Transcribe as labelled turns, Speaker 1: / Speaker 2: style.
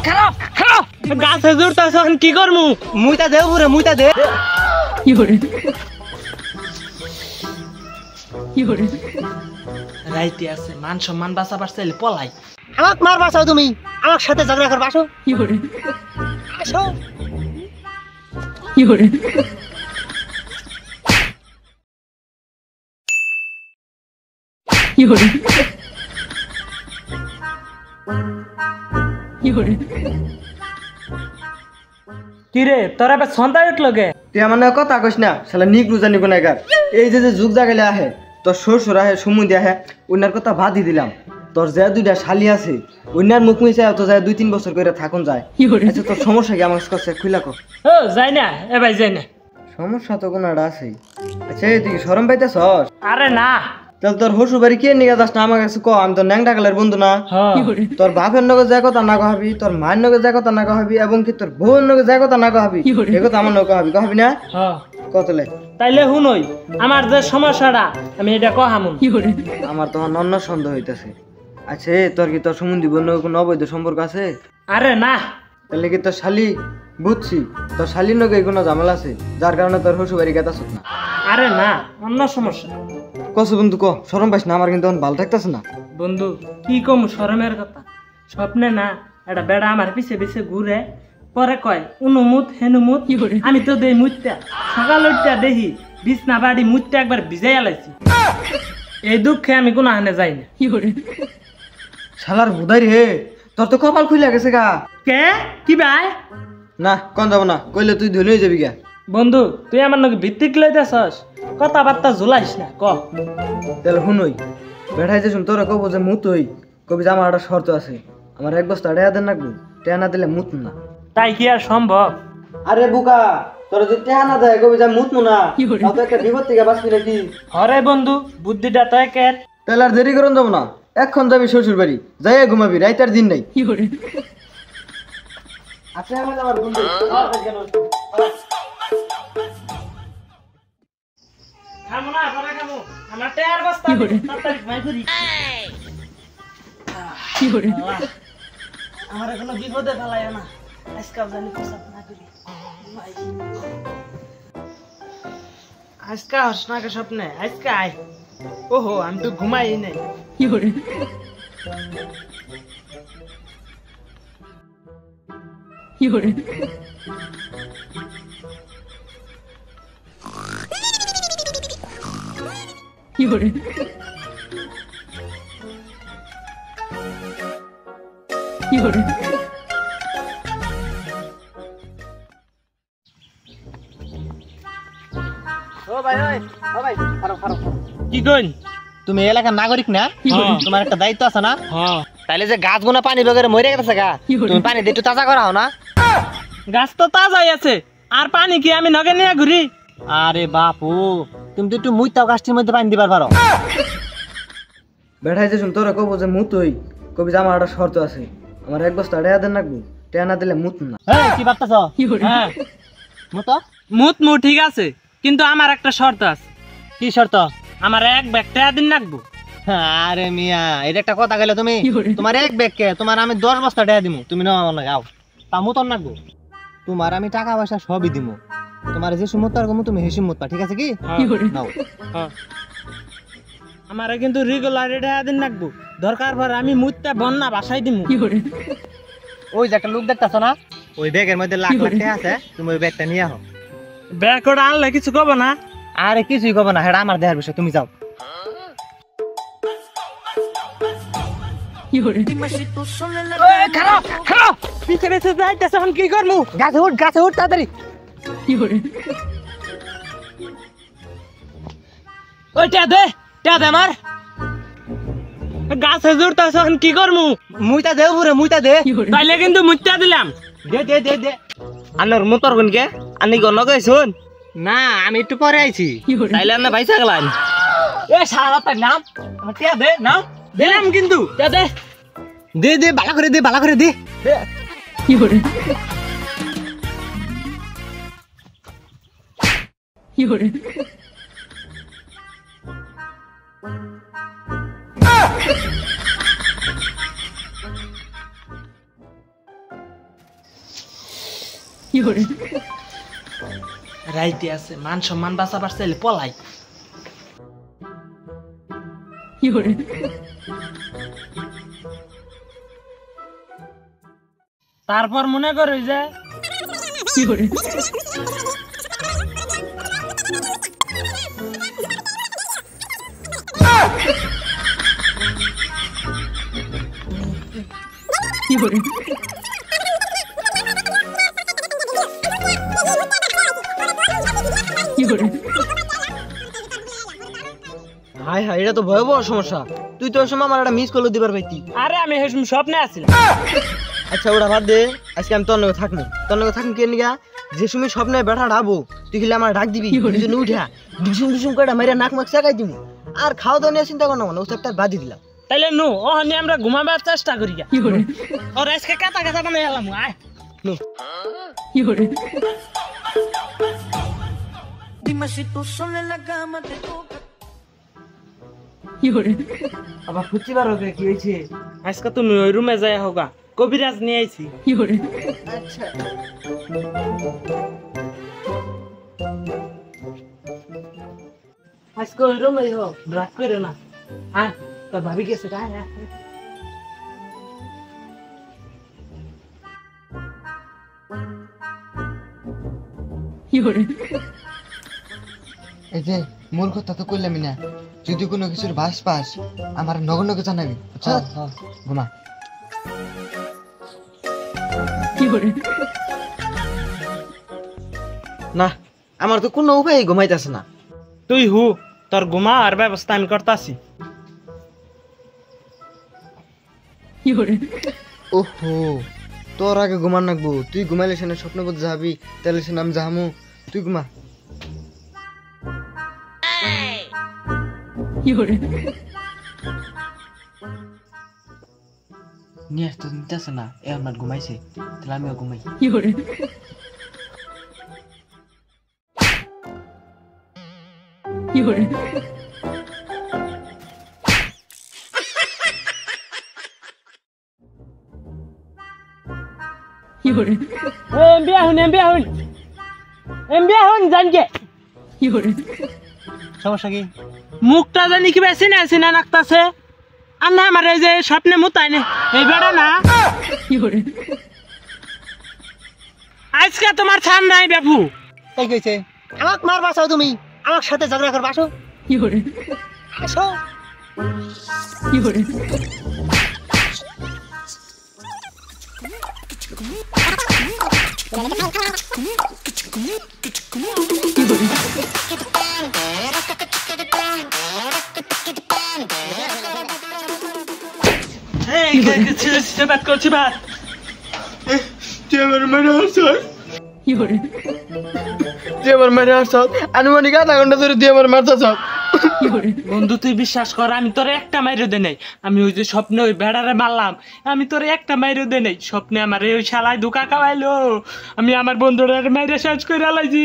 Speaker 1: খারাপ খারাপ গাছে জোরতাছ এখন কি করমু মুইতা দেও পুরে মুইতা দে রাইতে আছে মান সম্মান বাঁচাবার চাইলে পলাই
Speaker 2: আমাক মার বাঁচাও তুমি আমার সাথে ঝগড়া করবা আসো আসো
Speaker 1: কিরে তোরা বে সন্তান উঠলো গে
Speaker 3: তুই আমার না কথা কইস না শালা নিকলু জানি কোনাইকার এই যে যুগ জাগাইলে আহে তোর শ্বশুর আহে সুমুদি আহে উনার কথা বাদই দিলাম তোর যে দুইটা শালি আছে উনার মুখ মিশে তো যায় 2-3 বছর করে থাকুন যায় আচ্ছা তোর সমস্যা কি আমার কাছে খুইলা কো
Speaker 1: ও যাই না এ ভাই যাই না
Speaker 3: সমস্যা তো কোনটা আছে আচ্ছা তুই কি শরম পাইতেছস
Speaker 1: আরে না
Speaker 3: তাহলে তোর শ্বশুর বাড়ি কে নিয়ে যাস না আমার কাছে ক আমি তোর ন্যাংটা কালের বন্ধু না তোর বাপের নগে যায় কথা না কহাবি তোর মায়ের নগে যায় কথা না কহাবি এবং কি তোর বউয়ের নগে যায় কথা না কহাবি এ কথা আমার নগে কহাবি না কতলে
Speaker 1: তাইলে হুনই আমার যে সমস্যাটা আমি এটা কহামু
Speaker 3: আমার তোমার নন্ন সন্দেহ হইতাছে আচ্ছা তোর কি তোর সম্বন্ধী বন্ধু কোনো অবৈধ সম্পর্ক আছে
Speaker 1: আরে না
Speaker 3: তাহলে কি তোর শালি বুঝছি তোর শালির নগে কোনো ঝামেলা আছে যার কারণে তোর শ্বশুর বাড়ি গেতাছ না
Speaker 1: আরে না অন্য সমস্যা
Speaker 3: কস বন্ধু ক শরম পাইস না আমার কিন্তু ভালো থাকতেছে না
Speaker 1: বন্ধু কি কম শরমের কথা স্বপ্নে না এটা বেড়া আমার পিছে পিছে ঘুরে পরে কয় উনুমুত হেনুমুত আমি তো দেই মুতটা সকাল উঠটা দেখি বিছনা বাড়ি মুতটা একবার ভিজাই আলাইছি এই দুঃখে আমি কোনো হানে যাই না
Speaker 3: শালার বুধাই রে তোর তো কপাল খুলে গেছে গা
Speaker 1: কে কি ভাই
Speaker 3: না কোন যাব না কইলে তুই ধনী হয়ে যাবি গা
Speaker 1: বন্ধু তুই আমার নাকি ভিত্তিক লইতেছস কথাবার্তা ঝুলাইস না ক
Speaker 3: তাহলে শুনই বেঠাই যে শুন তোরা কব যে মুত হই কবি যে আমার একটা শর্ত আছে আমার এক বস্তা টেয়া দেন রাখবো টেয়া না দিলে মুত না
Speaker 1: তাই কি আর সম্ভব
Speaker 3: আরে বুকা তোরা যদি টেয়া না দেয় কবি যে মুত না তাও তো একটা বিপদ থেকে বাঁচবি নাকি
Speaker 1: হরে বন্ধু বুদ্ধিটা তো একের
Speaker 3: তাহলে আর দেরি করুন যাবো না এখন যাবি শ্বশুর বাড়ি যাই ঘুমাবি রাইতার দিন নাই আচ্ছা আমার বন্ধু
Speaker 1: খামু না পরে খামু আমার টেয়ার বস্তা তাড়াতাড়ি ঘুমাই করি আমার কোনো বিপদে ফেলায় না আজকাল জানি প্রসাদ না করি আজকা হস না কে স্বপ্নে আজকা আয় ওহো আমি তো ঘুমাই নাই কি কইন
Speaker 2: তুমি এলাকার নাগরিক না তোমার একটা দায়িত্ব আছে না
Speaker 1: হ্যাঁ
Speaker 2: তাইলে যে গাছগুলো পানি বগেরে মরে গেছে গা তুমি পানি দিয়ে একটু তাজা করা হও না
Speaker 1: গাছ তো তাজাই আছে আর পানি কি আমি নগে নিয়ে ঘুরি
Speaker 2: আরে বাপু তুমি তো একটু মুইতাও গাছটির মধ্যে পানি দিবার পারো
Speaker 3: বেঠাই যে শুন তোরা কব যে মুত হই কবি যে আমার একটা শর্ত আছে আমার এক বস্তা টেয়া দেন রাখবো টেয়া না দিলে মুত না
Speaker 2: কি ভাবতেছ
Speaker 1: হ্যাঁ
Speaker 2: মতো
Speaker 1: মুত ঠিক আছে কিন্তু আমার একটা শর্ত আছে
Speaker 2: কি শর্ত
Speaker 1: আমার এক ব্যাগ টাকা দিন রাখবো
Speaker 2: আরে মিয়া এটা একটা কথা গেলে তুমি তোমার এক ব্যাগ কে তোমার আমি 10 বস্তা টাকা দিমু তুমি নাও আমার লাগে আও তা মুতন রাখবো তোমার আমি টাকা পয়সা সবই দিমু তোমার যে সুমত আর তুমি হেসি মত পা ঠিক আছে কি নাও
Speaker 1: আমারে কিন্তু রেগুলার টাকা দিন রাখবো দরকার পর আমি মুতটা বন্যা বাসায় দিমু
Speaker 2: ওই যে একটা লোক দেখতাছ না ওই ব্যাগের মধ্যে লাখ লাখ টাকা আছে তুমি ওই ব্যাগটা নিয়ে আও
Speaker 1: ব্যাগ ওটা আনলে কিছু কব না
Speaker 2: আরে কিছুই কব না এটা আমার দেহার বিষয় তুমি যাও
Speaker 1: খারাপ খারাপ পিছে পিছে যাইতেছে এখন কি করমু
Speaker 2: গাছে উঠ তাড়াতাড়ি
Speaker 1: ওই টা দে আমার গাছে জোরতাছ এখন কি করমু
Speaker 2: মুইতা দে পুরে মুইতা দে
Speaker 1: তাইলে কিন্তু মুইতা দিলাম
Speaker 2: দে আন্নার মোটর কোনকে আনি গন গইছুন না আমি একটু পরে আইছি তাইলে না ভাই ছাগলান
Speaker 1: এ সারা পাইলাম আমার টিয়া দে নাও দিলাম কিন্তু টিয়া দে
Speaker 2: দে ভালো করে দে
Speaker 1: কি করে রাইতে আছে মান সম্মান বাঁচাবার চাইলে পলাই। তারপর মনে করো যে
Speaker 3: হাই হাই, এটা তো ভয়াবহ সমস্যা। তুই তো ওই সময় আমার একটা মিস কল দিবার পাইতি।
Speaker 1: আরে আমি হেসম স্বপ্নে আছিলাম।
Speaker 3: আচ্ছা ওটা বাদ দে, আজকে আমি তোর লগে থাকবো। তোর লগে থাকবো কে নিগা? যে সময় স্বপ্নে বেটা ডাবো তুই খেলে আমার ডাক দিবি, দুজনে উঠা ডিসুম ডিসুম করে মাইরা নাক মাক চাকাই দিবি। আর খাওয়া দাওয়া নিয়ে চিন্তা করো না, ও সবটা বাদ দিলাম।
Speaker 1: তাইলে নু ও নিয়ে আমরা ঘুমাবার চেষ্টা করি। ওর আজকে কাটা কাটা বানাই এলাম। আয়
Speaker 3: নু আবার ফুচি বার হবে কি হয়েছে?
Speaker 1: আজকে তুমি ওই রুমে যাই হোগা, কবিরাজ নিয়ে আইছি।
Speaker 3: আচ্ছা
Speaker 1: আজকে ওই রুমে হোক, রাত করে না। আয় তোর ভাবি গেছে। আয় আয়
Speaker 3: এই যে মোর কথা তো কইলামই না, যদি কোনো কিছুর বাস পাস আমার নগর নগে জানাবি। আচ্ছা ঘুমা। না আমার তো কোনো উপায় ঘুমাইতেছে না।
Speaker 1: তুই হু, তোর ঘুমা আর ব্যবস্থা আমি করতাছি।
Speaker 3: ওহো, তোর আগে ঘুমান রাখবো। তুই ঘুমাইলে সেনা স্বপ্ন বলতে যাবি, তাহলে সেনা আমি যাহামু। তুই ঘুমা। নিয়ে আসতে নিতেছে না, এ আমার ঘুমাইছে, তাহলে আমিও ঘুমাই।
Speaker 2: সমস্যা কি?
Speaker 1: মুখটা জানি কি বেশি না সিনা নাকতাছে। আর না আমার এই যে স্বপ্নে মুতাই না এই বেড়া না। আজকে তোমার ছান নাই বাবু।
Speaker 2: তাই কইছে আমাক মার বাঁচাও, তুমি আমার সাথে ঝগড়া করবা। আসো আসো।
Speaker 1: করছি ভাত।
Speaker 3: তুই আমার মেরে আসছস, তুই আমার মেরে আসছস। আনুমানিক আধা ঘন্টা ধরে তুই আমার মারছস।
Speaker 1: বন্ধু তুই বিশ্বাস কর, আমি তোর একটা মাইরও দে নাই। আমি ওই যে স্বপ্নে ওই বেড়ারে মারলাম, আমি তোর একটা মাইরও দে নাই। স্বপ্নে আমার ওই শালায় ধোকা খাওয়াইলো, আমি আমার বন্ধুরা মাইরে শেষ করে আলাইছি।